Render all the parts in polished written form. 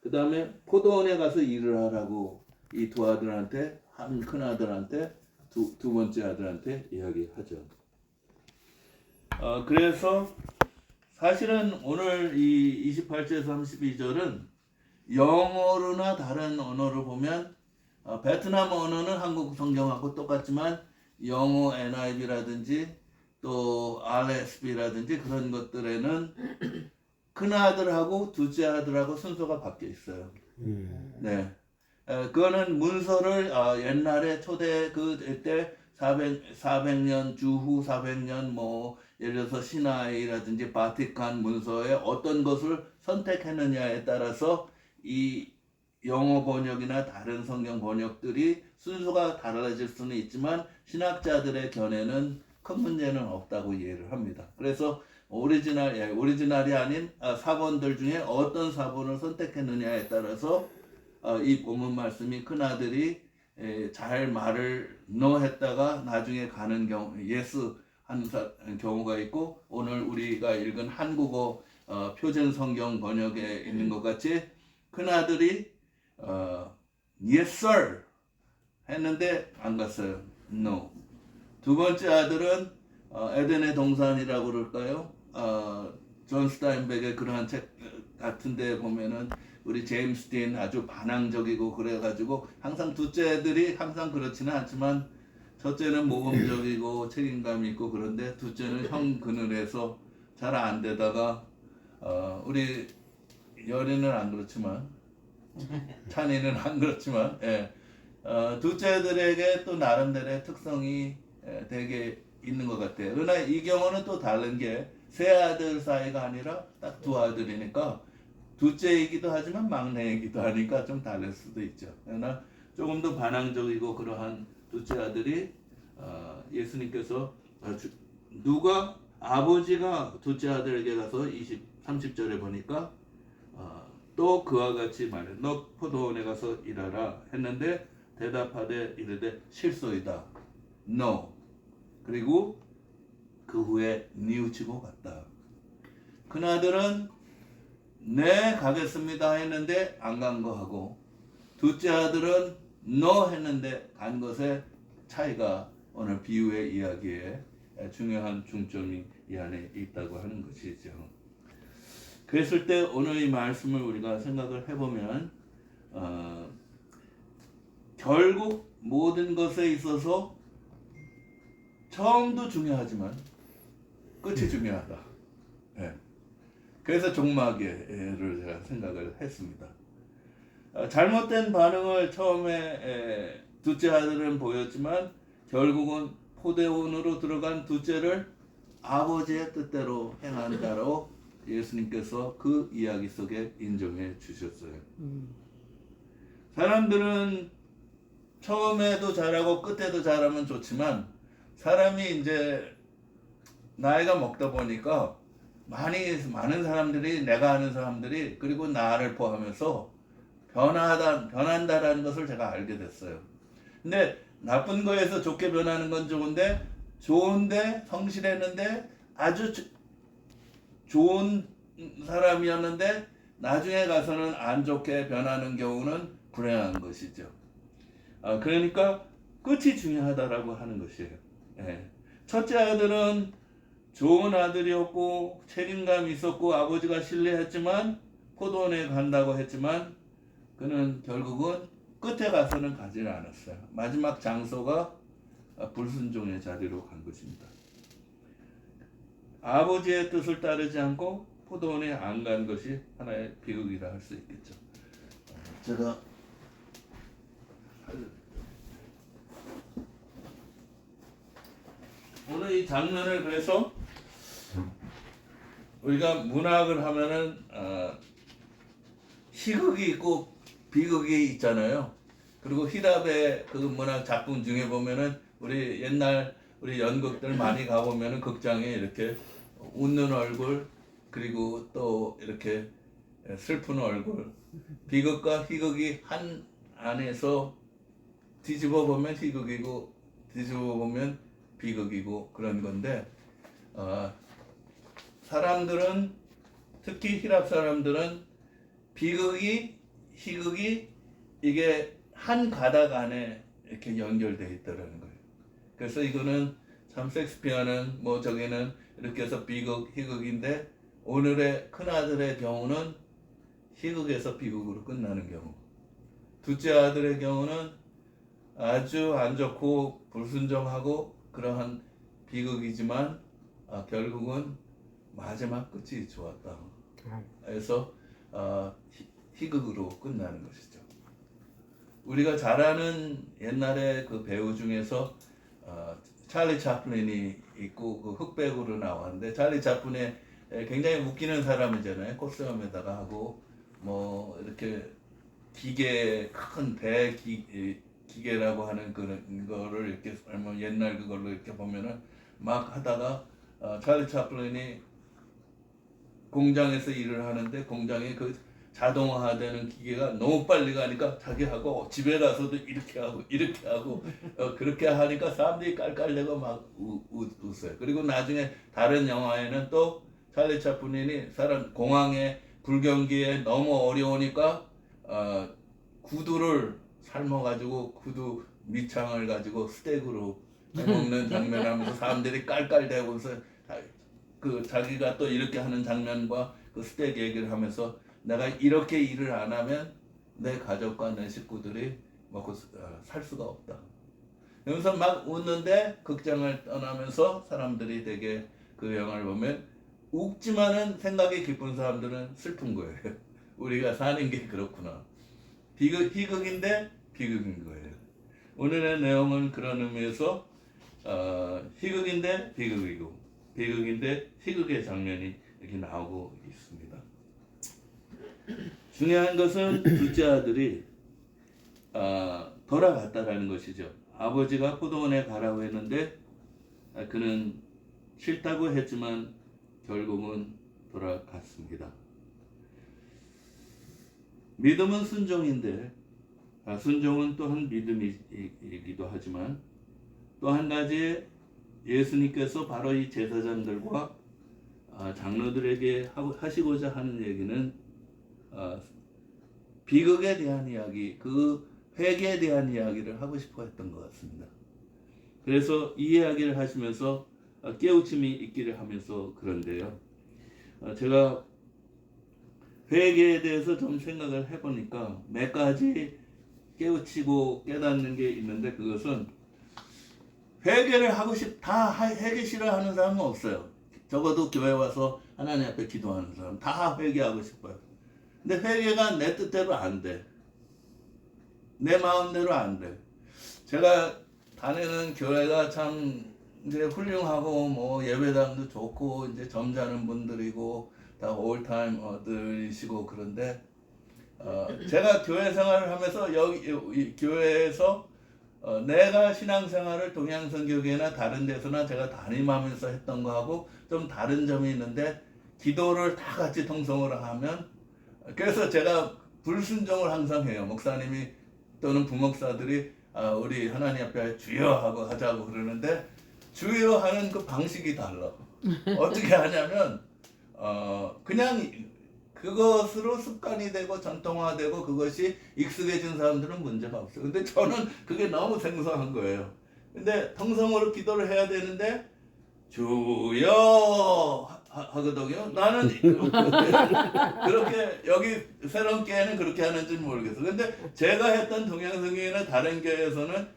그 다음에 포도원에 가서 일을 하라고 이 두 아들한테, 한 큰 아들한테, 두 번째 아들한테 이야기하죠. 그래서 사실은 오늘 이 28절에서 32절은 영어로나 다른 언어를 보면 베트남 언어는 한국 성경하고 똑같지만 영어 NIV라든지 또 RSV라든지 그런 것들에는 큰 아들하고 둘째 아들하고 순서가 바뀌어 있어요. 네. 그거는 문서를 옛날에 초대 그때 400년 주후 400년 뭐 예를 들어서 시나이라든지 바티칸 문서에 어떤 것을 선택했느냐에 따라서 이 영어 번역이나 다른 성경 번역들이 순서가 달라질 수는 있지만 신학자들의 견해는 큰 문제는 없다고 이해를 합니다. 그래서 오리지널이 아닌 사본들 중에 어떤 사본을 선택했느냐에 따라서 이 본문 말씀이 큰아들이 잘 말을 no 했다가 나중에 가는 경우 yes 하는 경우가 있고 오늘 우리가 읽은 한국어 표준 성경 번역에 있는 것 같이 큰아들이 yes sir 했는데 안 갔어요. no. 두 번째 아들은 에덴의 동산이라고 그럴까요? 존 스타인백의 그러한 책 같은데 보면은 우리 제임스 딘 아주 반항적이고 그래가지고 항상 둘째 애들이 항상 그렇지는 않지만 첫째는 모범적이고 책임감 있고 그런데 둘째는 형 그늘에서 잘 안 되다가 우리 열이는 안 그렇지만 찬이는 안 그렇지만 둘째 애들에게 또 나름대로의 특성이 되게 있는 것 같아요. 그러나 이 경우는 또 다른 게 세 아들 사이가 아니라 딱 두 아들이니까 둘째이기도 하지만 막내이기도 하니까 좀 다를 수도 있죠. 그러나 조금 더 반항적이고 그러한 둘째 아들이 예수님께서 누가 아버지가 둘째 아들에게 가서 30절에 보니까 또 그와 같이 말해 너 포도원에 가서 일하라 했는데 대답하되 이르되 실소이다 no 그리고 그 후에 뉘우치고 갔다. 큰아들은 네 가겠습니다 했는데 안 간 거 하고 둘째 아들은 no 했는데 간 것의 차이가 오늘 비유의 이야기에 중요한 중점이 이 안에 있다고 하는 것이죠. 그랬을 때 오늘 이 말씀을 우리가 생각을 해보면 결국 모든 것에 있어서 처음도 중요하지만 끝이 중요하다. 그래서 종마개를 제가 생각을 했습니다. 잘못된 반응을 처음에 둘째 아들은 보였지만 결국은 포도원으로 들어간 둘째를 아버지의 뜻대로 행한다로 예수님께서 그 이야기 속에 인정해 주셨어요. 사람들은 처음에도 잘하고 끝에도 잘하면 좋지만 사람이 이제 나이가 먹다 보니까 많은 사람들이 내가 아는 사람들이 그리고 나를 포함해서 변한다라는 것을 제가 알게 됐어요. 근데 나쁜 거에서 좋게 변하는 건 좋은데 성실했는데 아주 좋은 사람이었는데 나중에 가서는 안 좋게 변하는 경우는 불행한 것이죠. 그러니까 끝이 중요하다라고 하는 것이에요. 첫째 아들은 좋은 아들이었고 책임감이 있었고 아버지가 신뢰했지만 포도원에 간다고 했지만 그는 결국은 끝에 가서는 가지는 않았어요. 마지막 장소가 불순종의 자리로 간 것입니다. 아버지의 뜻을 따르지 않고 포도원에 안 간 것이 하나의 비극이라 할 수 있겠죠. 제가 오늘 이 장면을 그래서 우리가 문학을 하면은 희극이 있고 비극이 있잖아요. 그리고 히랍의 그 문학 작품 중에 보면은 우리 옛날 우리 연극들 많이 가보면은 극장에 이렇게 웃는 얼굴 그리고 또 이렇게 슬픈 얼굴 비극과 희극이 한 안에서 뒤집어 보면 희극이고 뒤집어 보면 비극이고 그런 건데 사람들은 특히 히랍 사람들은 비극이 희극이 이게 한 가닥 안에 이렇게 연결되어 있다라는 거예요. 그래서 이거는 참 셰익스피어는 뭐 저기는 이렇게 해서 비극, 희극인데 오늘의 큰아들의 경우는 희극에서 비극으로 끝나는 경우, 둘째 아들의 경우는 아주 안 좋고 불순종하고 그러한 비극이지만 결국은 마지막 끝이 좋았다. 그래서 희극으로 끝나는 것이죠. 우리가 잘 아는 옛날에 그 배우 중에서 찰리 차플린이 있고 그 흑백으로 나왔는데 찰리 차플린이 굉장히 웃기는 사람이잖아요. 코스염에다가 하고 뭐 이렇게 기계 큰 기계라고 하는 그런 거를 이렇게 옛날 그걸로 이렇게 보면은 막 하다가 찰리 차플린이 공장에서 일을 하는데 공장에 그 자동화되는 기계가 너무 빨리 가니까 자기하고 집에 가서도 이렇게 하고 그렇게 하니까 사람들이 깔깔대고 막 웃어요. 그리고 나중에 다른 영화에는 또 찰리 차플린이 사람 공항에 불경기에 너무 어려우니까 구두를 삶아가지고 구두 밑창을 가지고 스테이크로 먹는 장면 하면서 사람들이 깔깔대고서 그 자기가 또 이렇게 하는 장면과 그 스테이크 얘기를 하면서 내가 이렇게 일을 안 하면 내 가족과 내 식구들이 먹고 살 수가 없다. 여기서 막 웃는데 극장을 떠나면서 사람들이 되게 그 영화를 보면 웃지만은 생각이 깊은 사람들은 슬픈 거예요. 우리가 사는 게 그렇구나. 희극인데 비극인 거예요. 오늘의 내용은 그런 의미에서 희극인데 비극이고 비극인데 희극의 장면이 이렇게 나오고 있습니다. 중요한 것은 둘째 아들이 돌아갔다라는 것이죠. 아버지가 포도원에 가라고 했는데 그는 싫다고 했지만 결국은 돌아갔습니다. 믿음은 순종인데 순종은 또한 믿음이기도 하지만 또 한 가지 예수님께서 바로 이 제사장들과 장로들에게 하시고자 하는 얘기는 비극에 대한 이야기, 그 회개에 대한 이야기를 하고 싶어 했던 것 같습니다. 그래서 이 이야기를 하시면서 깨우침이 있기를 하면서 그런데요. 제가 회개에 대해서 좀 생각을 해보니까 몇 가지 깨우치고 깨닫는 게 있는데 그것은 회개를 하고 다 회개 싫어하는 사람은 없어요. 적어도 교회 와서 하나님 앞에 기도하는 사람 다 회개하고 싶어요. 근데 회개가 내 뜻대로 안 돼. 내 마음대로 안 돼. 제가 다니는 교회가 참 이제 훌륭하고 뭐 예배당도 좋고 이제 점잖은 분들이고 다 올타임들이시고 그런데 제가 교회 생활을 하면서 여기 교회에서 내가 신앙생활을 동양선교회나 다른 데서나 제가 담임하면서 했던 거하고 좀 다른 점이 있는데 기도를 다 같이 통성으로 하면 그래서 제가 불순종을 항상 해요. 목사님이 또는 부목사들이 우리 하나님 앞에 주여 하고 하자고 그러는데 주여 하는 그 방식이 달라. 어떻게 하냐면 그냥 그것으로 습관이 되고 전통화되고 그것이 익숙해진 사람들은 문제가 없어요. 근데 저는 그게 너무 생소한 거예요. 근데 통성으로 기도를 해야 되는데 주여 하거든요. 나는 그렇게 여기 새로운 교회는 그렇게 하는지 모르겠어. 근데 제가 했던 동양성교회나 다른 교회에서는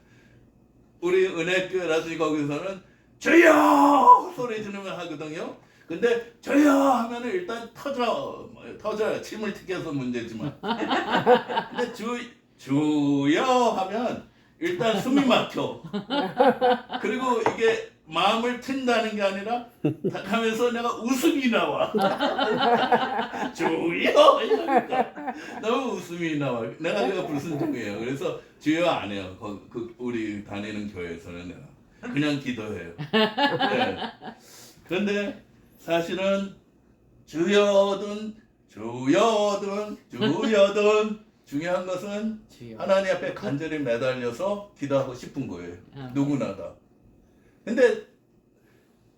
우리 은혜교회라든지 거기서는 주여 소리 지르면 하거든요. 근데 주여 하면은 일단 터져요. 침을 튀겨서 문제지만. 근데 주여 하면 일단 숨이 막혀. 그리고 이게 마음을 튼다는 게 아니라 딱 하면서 내가 웃음이 나와. 주여 이러니까 너무 웃음이 나와. 내가 그가 불순종이에요. 그래서 주여 안 해요. 우리 다니는 교회에서는 내가 그냥 기도해요. 네. 그런데 사실은 주여든 중요한 것은 주여. 하나님 앞에 간절히 매달려서 기도하고 싶은 거예요. 누구나 다. 근데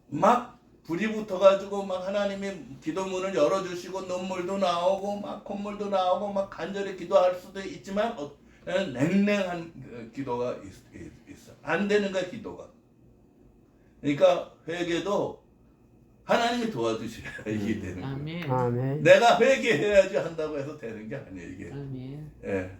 막 불이 붙어가지고 막 하나님이 기도문을 열어주시고 눈물도 나오고 막 콧물도 나오고 막 간절히 기도할 수도 있지만 냉랭한 기도가 있어. 안 되는 거야 기도가. 그러니까 회개도 하나님이 도와주셔야 이게 되는 거야. 아멘. 아멘. 내가 회개해야지 한다고 해서 되는 게 아니에요 이게. 아멘. 예.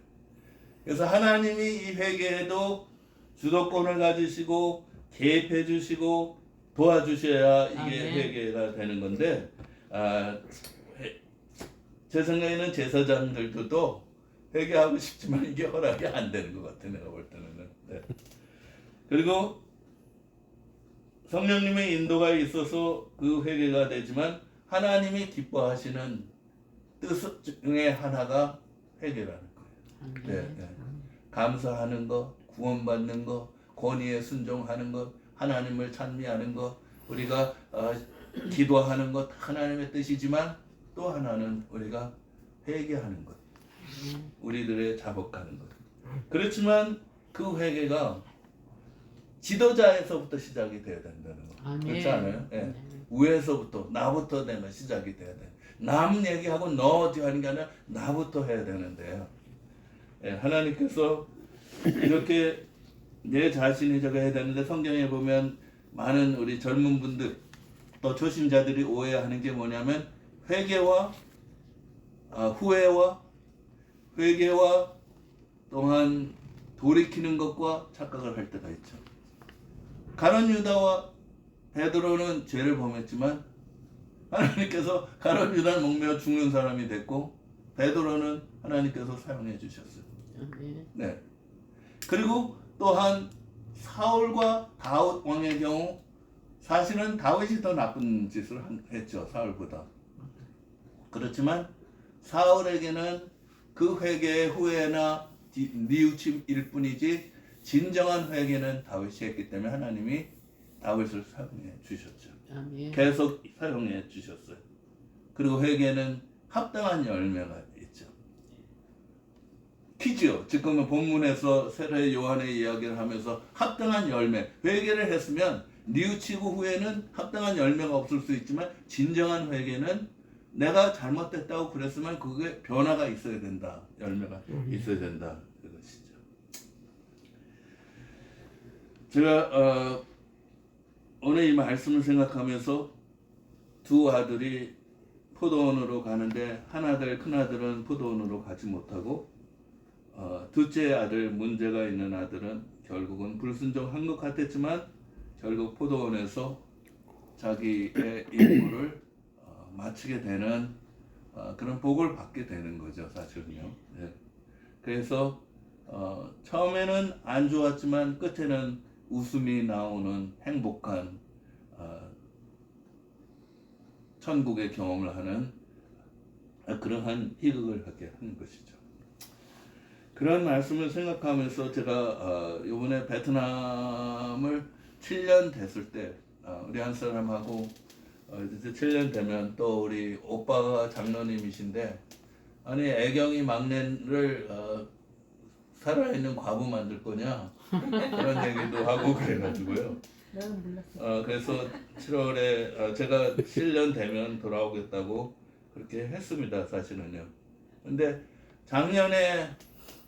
그래서 하나님이 이 회개에도 주도권을 가지시고 개입해 주시고 도와주셔야 이게 아멘. 회개가 되는 건데 제 생각에는 제사장들도 회개하고 싶지만 이게 허락이 안 되는 것 같아 내가 볼 때는. 네. 그리고 성령님의 인도가 있어서 그 회개가 되지만 하나님이 기뻐하시는 뜻 중에 하나가 회개라는 거예요. 아멘. 네, 네. 감사하는 것, 구원받는 것, 권위에 순종하는 것, 하나님을 찬미하는 것, 우리가 기도하는 것 하나님의 뜻이지만 또 하나는 우리가 회개하는 것, 우리들의 자복하는 것. 그렇지만 그 회개가 지도자에서부터 시작이 돼야 된다는 거. 아멘. 그렇지 않아요? 예. 네. 위에서부터 나부터 되면 시작이 돼야 돼. 남 얘기하고 너 어디 하는 게 아니라 나부터 해야 되는데요. 예, 하나님께서 이렇게 내 자신이 저거 해야 되는데 성경에 보면 많은 우리 젊은 분들 또 초신자들이 오해하는 게 뭐냐면 회개와 후회와 회개와 또한 돌이키는 것과 착각을 할 때가 있죠. 가룟 유다와 베드로는 죄를 범했지만 하나님께서 가룟 유다는 목매어 죽는 사람이 됐고 베드로는 하나님께서 사용해 주셨어요. 아멘. 네. 그리고 또한 사울과 다윗 왕의 경우 사실은 다윗이 더 나쁜 짓을 했죠. 사울보다. 그렇지만 사울에게는 그 회개의 후회나 뉘우침일 뿐이지 진정한 회개는 다윗이 했기 때문에 하나님이 다윗을 사용해 주셨죠. 아멘. 계속 사용해 주셨어요. 그리고 회개는 합당한 열매가 있죠. 퀴즈요. 지금은 본문에서 세례 요한의 이야기를 하면서 합당한 열매, 회개를 했으면 뉘우치고 후에는 합당한 열매가 없을 수 있지만 진정한 회개는 내가 잘못됐다고 그랬으면 그게 변화가 있어야 된다. 열매가 있어야 된다. 그것이죠. 제가 오늘 이 말씀을 생각하면서 두 아들이 포도원으로 가는데 하나들 큰아들은 포도원으로 가지 못하고 둘째 아들 문제가 있는 아들은 결국은 불순종한 것 같았지만 결국 포도원에서 자기의 임무를 마치게 되는 그런 복을 받게 되는 거죠 사실은요. 네. 그래서 처음에는 안 좋았지만 끝에는 웃음이 나오는 행복한 천국의 경험을 하는 그러한 희극을 하게 하는 것이죠. 그런 말씀을 생각하면서 제가 이번에 베트남을 7년 됐을 때 우리 한 사람하고 이제 7년 되면 또 우리 오빠가 장로님이신데 아니 애경이 막내를 살아있는 과부 만들 거냐 그런 얘기도 하고 그래가지고요. 그래서 7월에 제가 7년 되면 돌아오겠다고 그렇게 했습니다 사실은요. 근데 작년에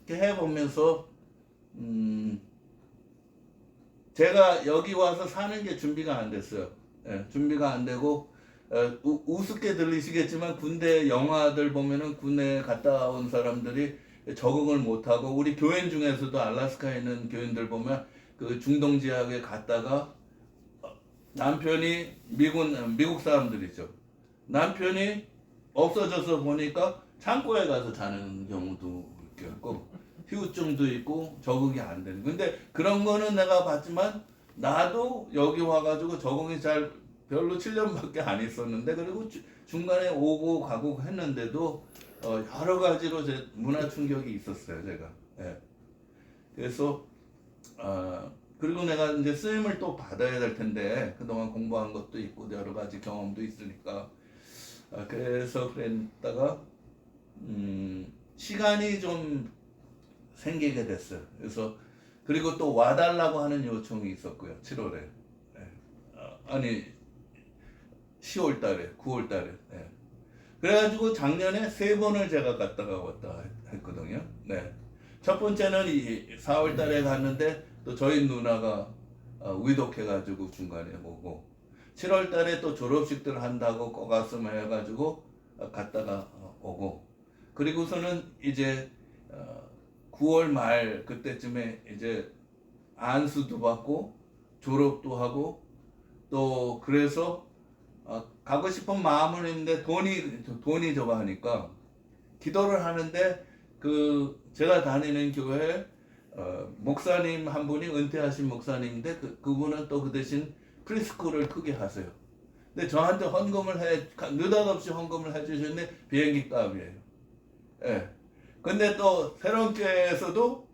이렇게 해보면서 제가 여기 와서 사는 게 준비가 안 됐어요. 예, 준비가 안 되고 우습게 들리시겠지만 군대 영화들 보면은 군에 갔다 온 사람들이 적응을 못하고 우리 교인 중에서도 알래스카에 있는 교인들 보면 그 중동 지역에 갔다가 남편이 미국 사람들이죠. 남편이 없어져서 보니까 창고에 가서 자는 경우도 있고 휴증도 있고 적응이 안 되는. 근데 그런 거는 내가 봤지만 나도 여기 와가지고 적응이 잘 별로 7년밖에 안 있었는데 그리고 중간에 오고 가고 했는데도 여러 가지로 제 문화 충격이 있었어요 제가. 예. 그래서 그리고 내가 이제 쓰임을 또 받아야 될 텐데 그동안 공부한 것도 있고 여러 가지 경험도 있으니까 그래서 그랬다가 시간이 좀 생기게 됐어요. 그래서 그리고 또 와달라고 하는 요청이 있었고요. 7월에. 아니 10월 달에, 9월 달에. 예. 그래가지고 작년에 3번을 제가 갔다가 왔다 했거든요. 네. 첫 번째는 이 4월 달에 갔는데 또 저희 누나가 위독해가지고 중간에 오고 7월 달에 또 졸업식들 한다고 꼬가슴 해가지고 갔다가 오고 그리고서는 이제 9월 말 그때쯤에 이제 안수도 받고 졸업도 하고 또 그래서 가고 싶은 마음은 있는데 돈이 저거 하니까 기도를 하는데 그 제가 다니는 교회 목사님 한 분이 은퇴하신 목사님인데 그분은 또 그 대신 프리스쿨을 크게 하세요. 근데 저한테 느닷없이 헌금을 해주셨는데 비행기 값이에요. 예. 근데 또 새로운 교회에서도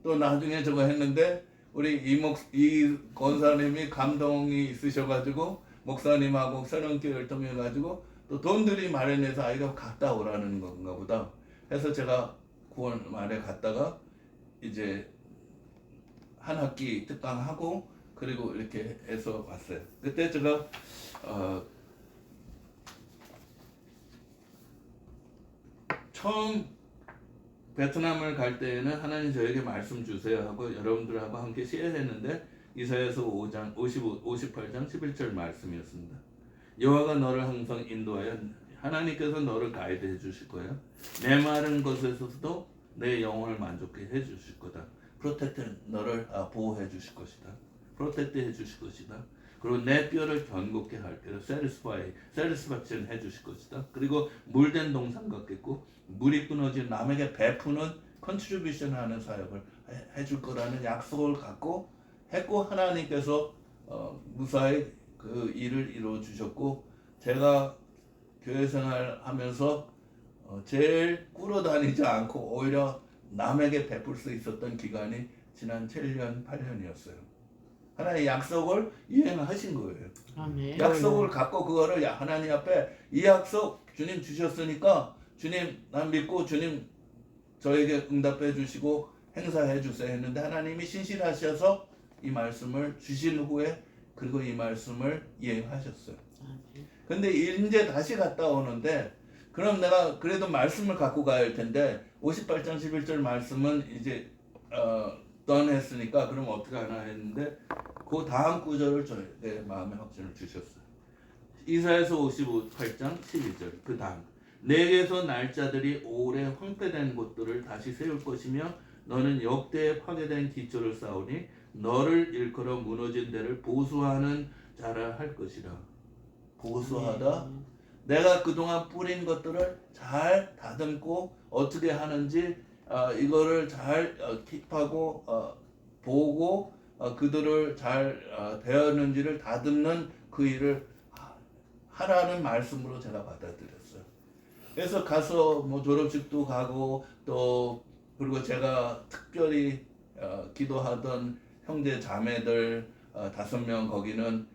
또 나중에 저거 했는데 우리 이 권사님이 감동이 있으셔가지고 목사님하고 새로운 교회를 통해 가지고 또 돈들이 마련해서 아이가 갔다 오라는 건가 보다 해서 제가 9월 말에 갔다가 이제 한 학기 특강하고 그리고 이렇게 해서 왔어요. 그때 제가 처음 베트남을 갈 때에는 하나님 저에게 말씀 주세요 하고 여러분들하고 함께 시해했는데 이사야서 5장 58장 11절 말씀이었습니다. 여호와가 너를 항상 인도하여 하나님께서 너를 가이드해 주실 거예요. 내 마른 것에서도 내 영혼을 만족해 해 주실 거다. 프로텍트 너를 보호해 주실 것이다. 프로텍트 해 주실 것이다. 그리고 내 뼈를 견고케 할 거예요. 세리스팍션 해 주실 것이다. 그리고 물된 동산 같겠고 물이 끊어진 남에게 베푸는 컨트리뷰션 하는 사역을 해줄 거라는 약속을 갖고 했고 하나님께서 무사히 그 일을 이루어 주셨고 제가 교회 생활하면서 제일 꾸러다니지 않고 오히려 남에게 베풀 수 있었던 기간이 지난 7년 8년이었어요. 하나님의 약속을 이행하신 거예요. 아멘. 약속을 갖고 그거를 하나님 앞에 이 약속 주님 주셨으니까 주님 난 믿고 주님 저에게 응답해 주시고 행사해 주세요 했는데 하나님이 신실하셔서 이 말씀을 주신 후에 그리고 이 말씀을 이행하셨어요. 근데 이제 다시 갔다 오는데 그럼 내가 그래도 말씀을 갖고 가야 할 텐데 58장 11절 말씀은 이제 done 했으니까 그럼 어떻게 하나 했는데 그 다음 구절을 내 마음에 확신을 주셨어요. 이사야서 58장 12절 그 다음 내게서 날짜들이 오래 황폐된 곳들을 다시 세울 것이며 너는 역대에 파괴된 기초를 쌓으니 너를 일컬어 무너진 데를 보수하는 자라 할 것이라. 보수하다. 내가 그동안 뿌린 것들을 잘 다듬고 어떻게 하는지 이거를 잘 킵하고 보고 그들을 잘 대하는지를 다듬는 그 일을 하라는 말씀으로 제가 받아들였어요. 그래서 가서 뭐 졸업식도 가고 또 그리고 제가 특별히 기도하던 형제 자매들 5명 거기는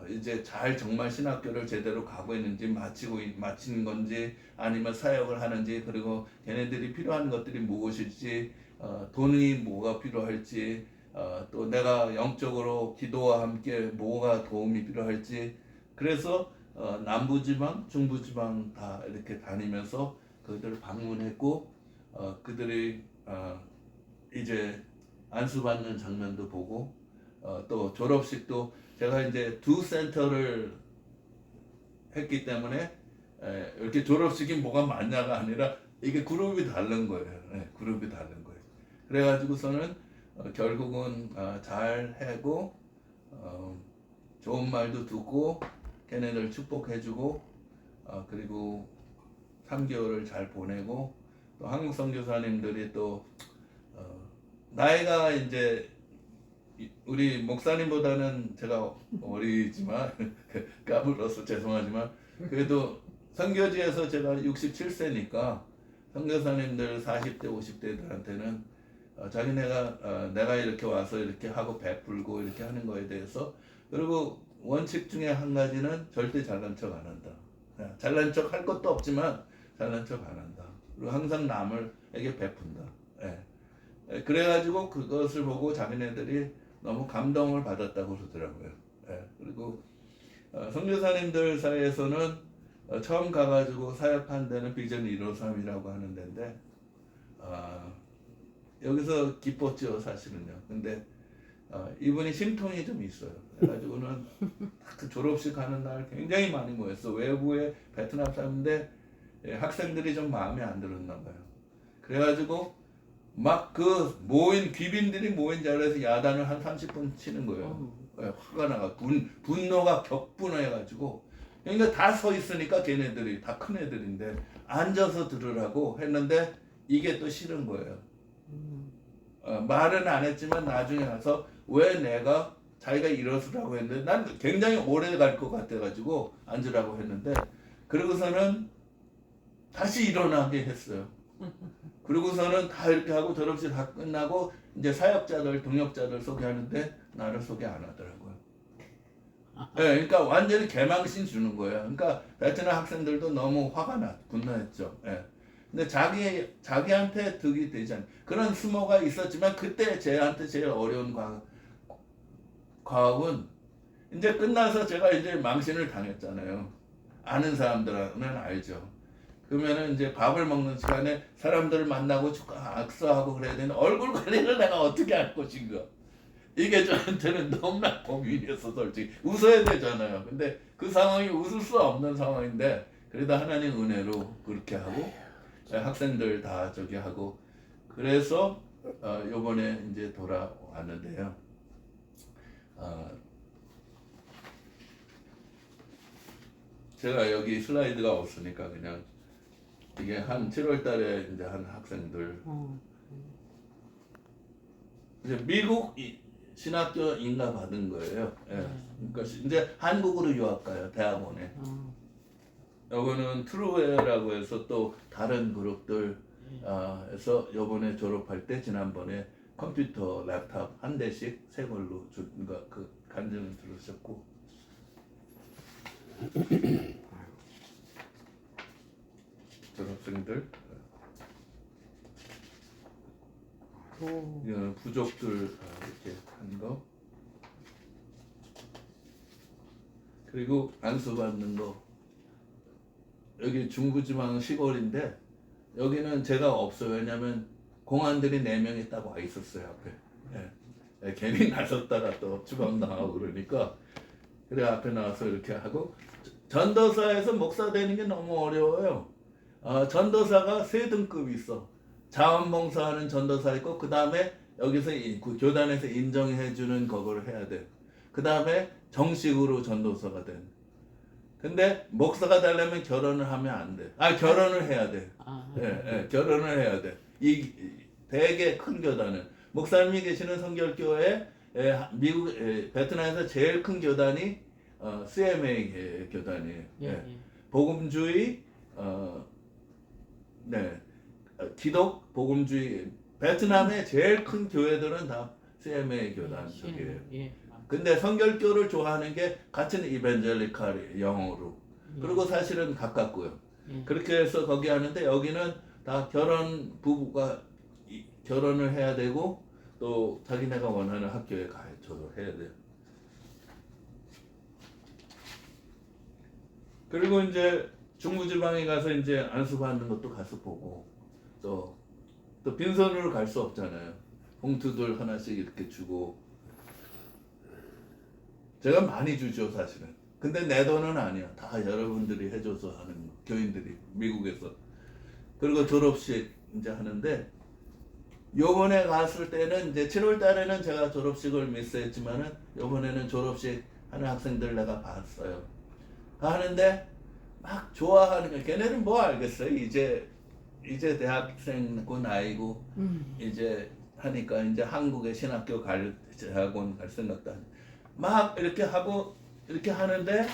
이제 잘 정말 신학교를 제대로 가고 있는지 마친 건지 아니면 사역을 하는지 그리고 걔네들이 필요한 것들이 무엇일지 돈이 뭐가 필요할지 또 내가 영적으로 기도와 함께 뭐가 도움이 필요할지 그래서 남부지방, 중부지방 다 이렇게 다니면서 그들을 방문했고 그들이 이제 안수받는 장면도 보고 또 졸업식도 제가 이제 2센터를 했기 때문에 이렇게 졸업식이 뭐가 많냐가 아니라 이게 그룹이 다른 거예요. 그룹이 다른 거예요. 그래가지고서는 결국은 잘 하고 좋은 말도 듣고 걔네들 축복해주고 그리고 3개월을 잘 보내고 또 한국 선교사님들이 또 나이가 이제 우리 목사님보다는 제가 어리지만 까불어서 죄송하지만 그래도 선교지에서 제가 67세니까 선교사님들 40대 50대들한테는 내가 이렇게 와서 이렇게 하고 베풀고 이렇게 하는 거에 대해서 그리고 원칙 중에 한 가지는 절대 잘난 척 안 한다. 잘난 척 할 것도 없지만 잘난 척 안 한다. 그리고 항상 남에게 베푼다. 그래가지고 그것을 보고 자기네들이 너무 감동을 받았다고 그러더라고요. 그리고 선교사님들 사이에서는 처음 가가지고 사역한 데는 비전 153이라고 하는 데인데 여기서 기뻤죠 사실은요. 근데 이분이 심통이 좀 있어요. 그래가지고는 그 졸업식 하는 날 굉장히 많이 모였어. 외부의 베트남 사람인데 학생들이 좀 마음에 안 들었나 봐요. 그래가지고 막 그 모인 귀빈들이 모인 자리에서 야단을 한 30분 치는 거예요. 화가 나가 분노가 격분해가지고 그러니까 다 서 있으니까 걔네들이 다 큰 애들인데 앉아서 들으라고 했는데 이게 또 싫은 거예요. 말은 안 했지만 나중에 가서 왜 내가 자기가 일어서라고 했는데 난 굉장히 오래 갈 것 같아가지고 앉으라고 했는데 그러고서는 다시 일어나게 했어요. 그러고서는 다 이렇게 하고 졸업식 다 끝나고 이제 사역자들 동역자들 소개하는데 나를 소개 안 하더라고요. 네, 그러니까 완전히 개망신 주는 거예요. 그러니까 베트남 학생들도 너무 화가 분노했죠. 네. 근데 자기한테 득이 되지 않아요. 그런 수모가 있었지만 그때 제한테 제일 어려운 과업은 이제 끝나서 제가 이제 망신을 당했잖아요. 아는 사람들은 알죠. 그러면은 이제 밥을 먹는 시간에 사람들을 만나고 악수하고 그래야 되는데 얼굴 관리를 내가 어떻게 할 것인가. 이게 저한테는 너무나 고민이었어 솔직히. 웃어야 되잖아요. 근데 그 상황이 웃을 수 없는 상황인데 그래도 하나님 은혜로 그렇게 하고 학생들 다 저기 하고 그래서 요번에 이제 돌아왔는데요. 제가 여기 슬라이드가 없으니까 그냥 이게 한 7월 달에 이제 한 학생들 이제 미국 신학교 인가 받은 거예요. 예. 그러니까 이제 한국으로 유학 가요 대학원에. 요거는 트루웨어라고 해서 또 다른 그룹들 해서 요번에 졸업할 때 지난번에 컴퓨터 랩탑 한 대씩 새 걸로 준 거 그 간증을 들으셨고 졸업생들 이거는 부족들 이렇게 한 거 그리고 안수받는 거 여기 중부지방 시골인데 여기는 제가 없어요. 왜냐면 공안들이 4명이 딱 와 있었어요 앞에. 예. 괜히 나섰다가 또 추방당하고 그러니까 그래 앞에 나와서 이렇게 하고 전도사에서 목사 되는 게 너무 어려워요. 전도사가 3등급이 있어. 자원봉사하는 전도사 있고 그 다음에 여기서 그 교단에서 인정해주는 그거를 해야 돼. 그 다음에 정식으로 전도사가 돼. 근데 목사가 되려면 결혼을 하면 안 돼. 결혼을 해야 돼. 예, 결혼을 해야 돼. 이 되게 큰 교단은 목사님이 계시는 성결교회 미국 베트남에서 제일 큰 교단이 CMA 교단이에요. 복음주의 기독 복음주의 베트남의 제일 큰 교회들은 다 CMA 교단 쪽이에요. 근데 성결교를 좋아하는 게 같은 이벤젤리칼이 영어로 그리고 사실은 가깝고요. 그렇게 해서 거기 하는데 여기는 다 부부가 결혼을 해야 되고 또 자기네가 원하는 학교에 가르쳐도 해야 돼요. 그리고 이제 중부지방에 가서 이제 안수받는 것도 가서 보고 또 빈손으로 갈 수 없잖아요. 봉투들 하나씩 이렇게 주고 제가 많이 주죠 사실은. 근데 내 돈은 아니야. 다 여러분들이 해줘서 하는 거. 교인들이 미국에서. 그리고 졸업식 이제 하는데 요번에 갔을 때는 이제 7월 달에는 제가 졸업식을 미스했지만은 요번에는 졸업식 하는 학생들 내가 봤어요. 하는데 막 좋아하는 거. 걔네는 뭐 알겠어요. 이제 대학생 나이고 이제 하니까 이제 한국의 신학교 대학원 갈 생각도 안. 막 이렇게 하고 이렇게 하는데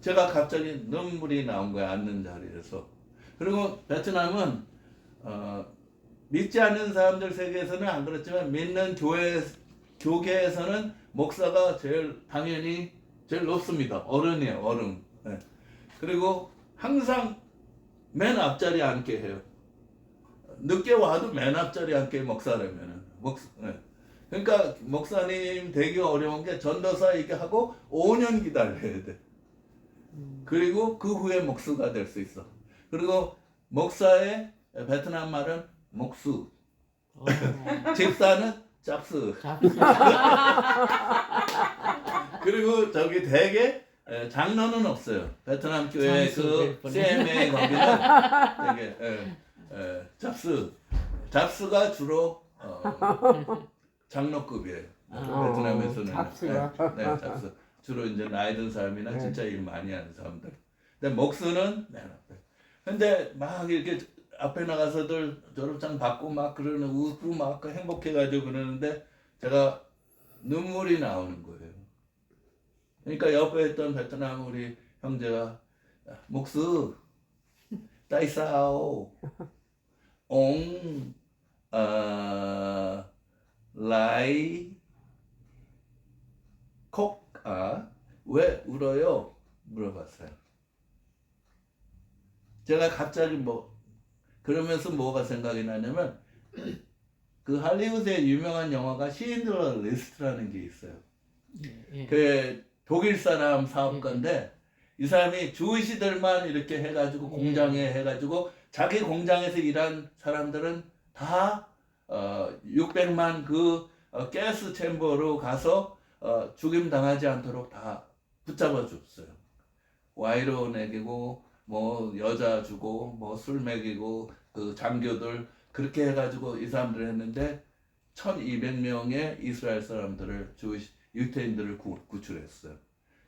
제가 갑자기 눈물이 나온 거야 앉는 자리에서. 그리고 베트남은 믿지 않는 사람들 세계에서는 안 그렇지만 믿는 교계에서는 목사가 당연히 제일 높습니다. 어른이에요 어른. 네. 그리고 항상 맨 앞자리에 앉게 해요. 늦게 와도 맨 앞자리에 앉게 목사라면은 네. 그러니까 목사님 되기 어려운 게 전도사 이렇게 하고 5년 기다려야 돼. 그리고 그 후에 목수가 될 수 있어. 그리고 목사의 베트남 말은 목수, 집사는 짭스. 그리고 저기 대개 장로는 없어요. 베트남 교회 그 CMA 거기는 되게 짭스. 잡스가 주로 장로급이에요. 베트남에서는 잡스가. 네, 잡스. 주로 이제 나이 든 사람이나 진짜 일 많이 하는 사람들. 근데 목수는 맨 앞에. 근데 막 이렇게 앞에 나가서들 졸업장 받고 막 그러는 웃고 막 행복해가지고 그러는데 제가 눈물이 나오는 거예요. 그러니까 옆에 있던 베트남 우리 형제가 목수 따이사오 옹 라이 왜 울어요? 물어봤어요. 제가 갑자기 뭐 그러면서 뭐가 생각이 나냐면 그 할리우드의 유명한 영화가 신들러 리스트라는 게 있어요. 그 독일 사람 사업가인데 이 사람이 주시들만 이렇게 해가지고 공장에 해가지고 자기 공장에서 일한 사람들은 다 600만 그 가스 챔버로 가서 죽임 당하지 않도록 다 붙잡아 줬어요. 와이로 먹이고 뭐 여자 주고 뭐 술 먹이고 그 장교들 그렇게 해가지고 이 사람들 했는데 1200명의 이스라엘 사람들을 유태인들을 구출했어요.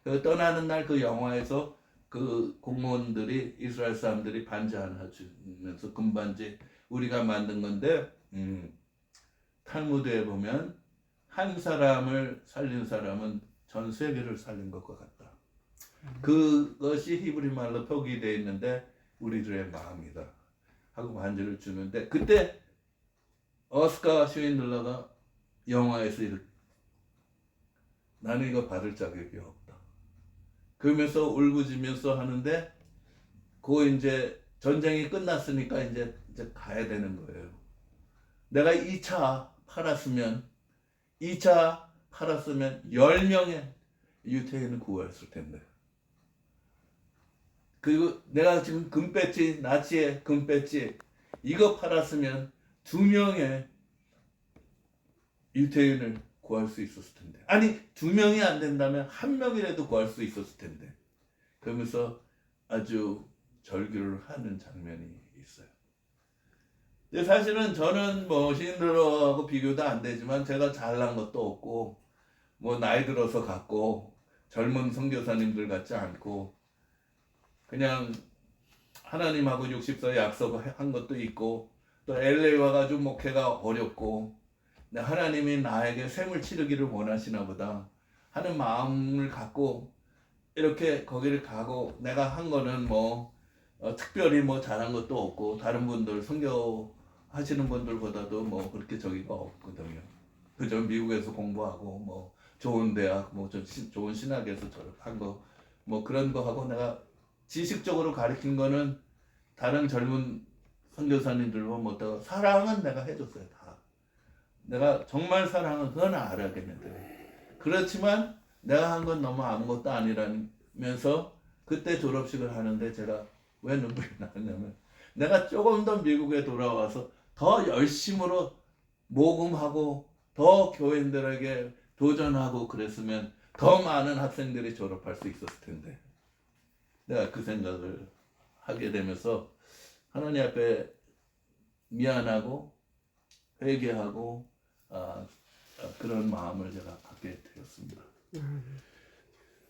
그 떠나는 날 그 영화에서 그 공무원들이 이스라엘 사람들이 반지 하나 주면서 금반지 우리가 만든 건데 탈무드에 보면 한 사람을 살린 사람은 전 세계를 살린 것과 같다. 그것이 히브리 말로 표기되어 있는데 우리들의 마음이다 하고 반지를 주는데 그때 오스카 슈인들러가 영화에서 이렇게 나는 이거 받을 자격이 없다. 그러면서 울부짖으면서 하는데 그 이제 전쟁이 끝났으니까 이제 가야 되는 거예요. 내가 2차 팔았으면 10명의 유태인을 구했을 텐데. 그리고 내가 지금 금배지, 나치의 금배지 이거 팔았으면 2명의 유태인을 구할 수 있었을 텐데. 아니 2명이 안 된다면 1명이라도 구할 수 있었을 텐데. 그러면서 아주 절규를 하는 장면이 있어요. 근데 사실은 저는 뭐 신들하고 비교도 안 되지만 제가 잘난 것도 없고 뭐 나이 들어서 같고 젊은 선교사님들 같지 않고 그냥 하나님하고 60세 약속한 것도 있고 또 LA 와가지고 목회가 어렵고 하나님이 나에게 샘을 치르기를 원하시나 보다 하는 마음을 갖고 이렇게 거기를 가고 내가 한 거는 뭐 특별히 뭐 잘한 것도 없고 다른 분들 선교 하시는 분들보다도 뭐 그렇게 저기가 없거든요. 그저 미국에서 공부하고 뭐 좋은 대학 뭐 좋은 신학에서 졸업한 거 뭐 그런 거 하고 내가 지식적으로 가르친 거는 다른 젊은 선교사님들과 못하고 사랑은 내가 해줬어요. 다 내가 정말 사랑은 그건 알아야겠는데 그렇지만 내가 한 건 너무 아무것도 아니라면서 그때 졸업식을 하는데 제가 왜 눈물이 나냐면 내가 조금 더 미국에 돌아와서 더 열심으로 모금하고 더 교인들에게 도전하고 그랬으면 더 많은 학생들이 졸업할 수 있었을 텐데 내가 그 생각을 하게 되면서 하나님 앞에 미안하고 회개하고 그런 마음을 제가 갖게 되었습니다.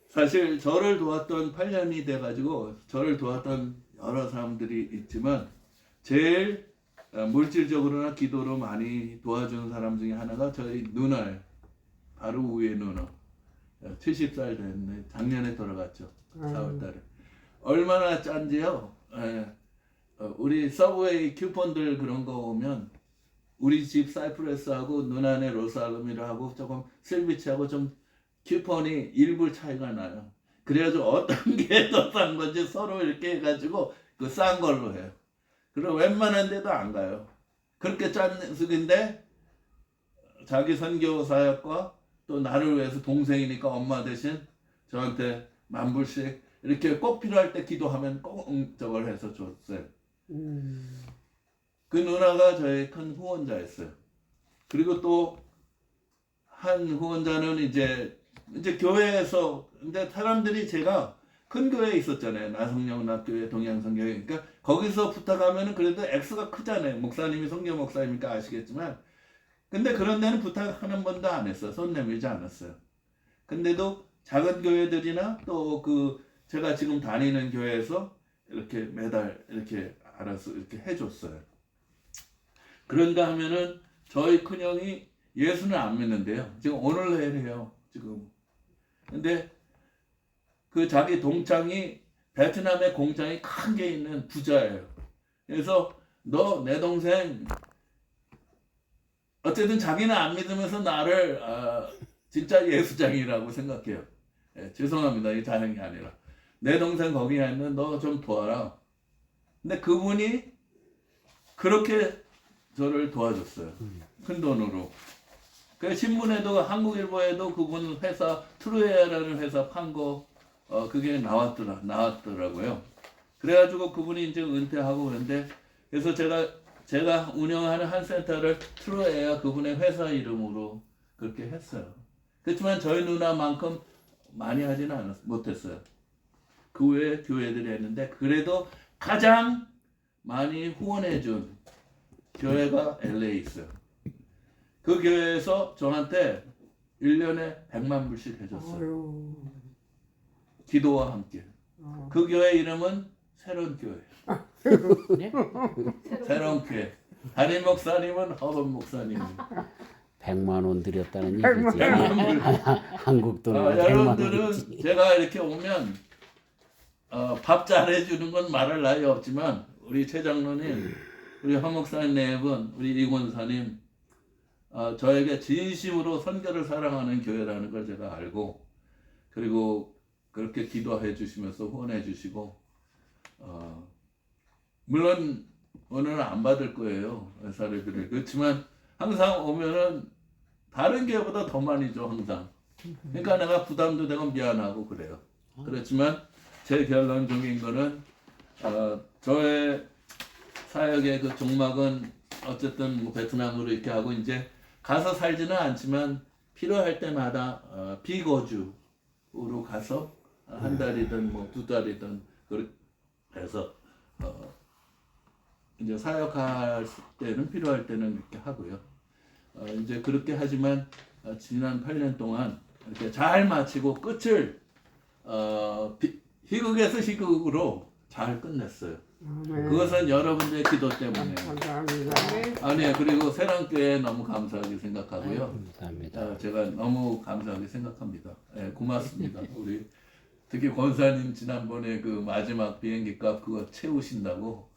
사실 저를 도왔던 8년이 돼가지고 저를 도왔던 여러 사람들이 있지만 제일 물질적으로나 기도로 많이 도와준 사람 중에 하나가 저희 누나 바로 위에 누나 70살 됐는데 작년에 돌아갔죠. 4월달에 얼마나 짠지요. 우리 서브웨이 쿠폰들 그런 거 오면 우리 집 사이프레스하고 누나네 로살롬이라 하고 조금 실비치하고 좀 쿠폰이 1불 차이가 나요. 그래가지고 어떤 게 더 싼 건지 서로 이렇게 해가지고 그 싼 걸로 해요. 그리고 웬만한 데도 안 가요. 그렇게 짠 숙인데 자기 선교 사역과 또 나를 위해서 동생이니까 엄마 대신 저한테 10,000불씩 이렇게 꼭 필요할 때 기도하면 꼭 저걸 해서 줬어요. 그 누나가 저의 큰 후원자였어요. 그리고 또 한 후원자는 이제 교회에서 근데 사람들이 제가 큰 교회에 있었잖아요. 나성령납교회 동양성교회. 그러니까 거기서 부탁하면은 그래도 액수가 크잖아요. 목사님이 성교 목사님이니까 아시겠지만. 근데 그런 데는 부탁 한 번도 안 했어요. 손 내밀지 않았어요. 근데도 작은 교회들이나 또 그 제가 지금 다니는 교회에서 이렇게 매달 이렇게 알아서 이렇게 해줬어요. 그런가 하면은 저희 큰형이 예수는 안 믿는데요. 지금 오늘 내일이에요. 지금. 근데 그 자기 동창이 베트남에 공장이 큰 게 있는 부자예요. 그래서 너 내 동생 어쨌든 자기는 안 믿으면서 나를 진짜 예수장이라고 생각해요. 예, 죄송합니다. 이 자랑이 아니라 내 동생 거기 있는 너 좀 도와라. 근데 그분이 그렇게 저를 도와줬어요. 큰 돈으로. 그 신문에도 한국일보에도 그분 회사 트루에라는 회사 판 거 그게 나왔더라고요. 그래가지고 그분이 이제 은퇴하고 그런데 그래서 제가 운영하는 한 센터를 트루에어 그분의 회사 이름으로 그렇게 했어요. 그렇지만 저희 누나만큼 많이 하지는 못했어요. 그 외에 교회들이 했는데 그래도 가장 많이 후원해준 교회가 LA에 있어요. 그 교회에서 저한테 1년에 1,000,000불씩 해줬어요. 기도와 함께. 그 교회 이름은 새로운 교회. 새로운 교회. 담임 목사님은 허범 목사님. 100만 원 드렸다는 얘기지. 한국 돈으로 100만 여러분들은 원이지. 제가 이렇게 오면 밥 잘해주는 건 말할 나위 없지만 우리 최 장로님, 우리 허 목사님 네 분, 우리 이 권사님 저에게 진심으로 선교를 사랑하는 교회라는 걸 제가 알고 그리고 그렇게 기도해 주시면서 후원해 주시고 물론 오늘은 안 받을 거예요. 사례비를. 그렇지만 항상 오면은 다른 교회보다 더 많이 줘 항상. 그러니까 내가 부담도 되고 미안하고 그래요. 그렇지만 제 결론적인 거는 저의 사역의 그 종막은 어쨌든 뭐 베트남으로 이렇게 하고 이제 가서 살지는 않지만 필요할 때마다 비거주로 가서 한 달이든 뭐 2달이든 그래서 이제 사역할 때는 필요할 때는 이렇게 하고요. 이제 그렇게 하지만 지난 8년 동안 이렇게 잘 마치고 끝을 희극에서 희극으로 잘 끝냈어요. 그것은 여러분들의 기도 때문에. 감사합니다. 아니 그리고 새랑교회 너무 감사하게 생각하고요. 감사합니다. 제가 너무 감사하게 생각합니다. 예, 고맙습니다. 우리 특히 권사님 지난번에 그 마지막 비행기 값 그거 채우신다고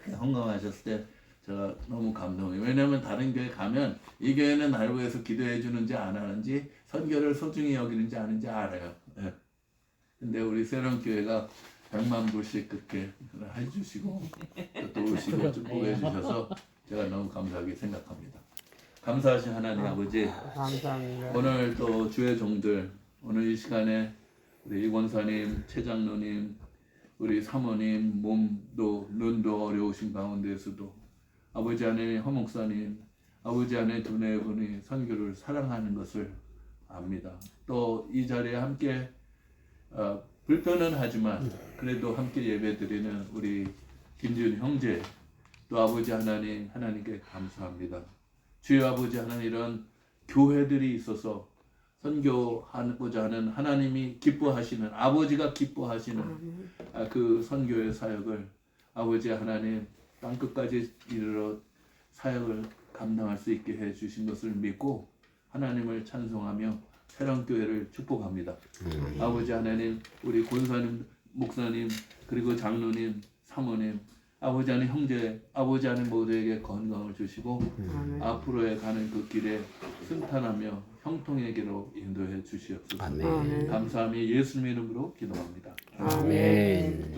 헌금하셨을 때 제가 너무 감동해요. 왜냐하면 다른 교회 가면 이 교회는 나를 위해서 기도해 주는지 안 하는지 선교를 소중히 여기는지 아는지 알아요. 예. 근데 우리 새로운 교회가 1,000,000불씩 그렇게 해주시고 또 오시고 축복해 주셔서 제가 너무 감사하게 생각합니다. 감사하신 하나님 아버지, 감사합니다. 오늘 또 주의 종들 오늘 이 시간에 우리 이 권사님, 최 장로님, 우리 사모님 몸도 눈도 어려우신 가운데에서도 아버지 안에 허 목사님, 아버지 안에 두 네 분이 선교를 사랑하는 것을 압니다. 또 이 자리에 함께 불편은 하지만 그래도 함께 예배드리는 우리 김지훈 형제 또 아버지 하나님 하나님께 감사합니다. 주여 아버지 하나님 이런 교회들이 있어서 선교하고자 하는 하나님이 기뻐하시는 아버지가 기뻐하시는 그 선교의 사역을 아버지 하나님 땅끝까지 이르러 사역을 감당할 수 있게 해주신 것을 믿고 하나님을 찬송하며 새랑교회를 축복합니다. 아버지 하나님 우리 권사님 목사님 그리고 장로님 사모님 아버지 하나님 형제 아버지 하나님 모두에게 건강을 주시고 앞으로의 가는 그 길에 승탄하며 형통에게로 인도해 주시옵소서. 아멘. 감사함이 예수님 이름으로 기도합니다. 아멘.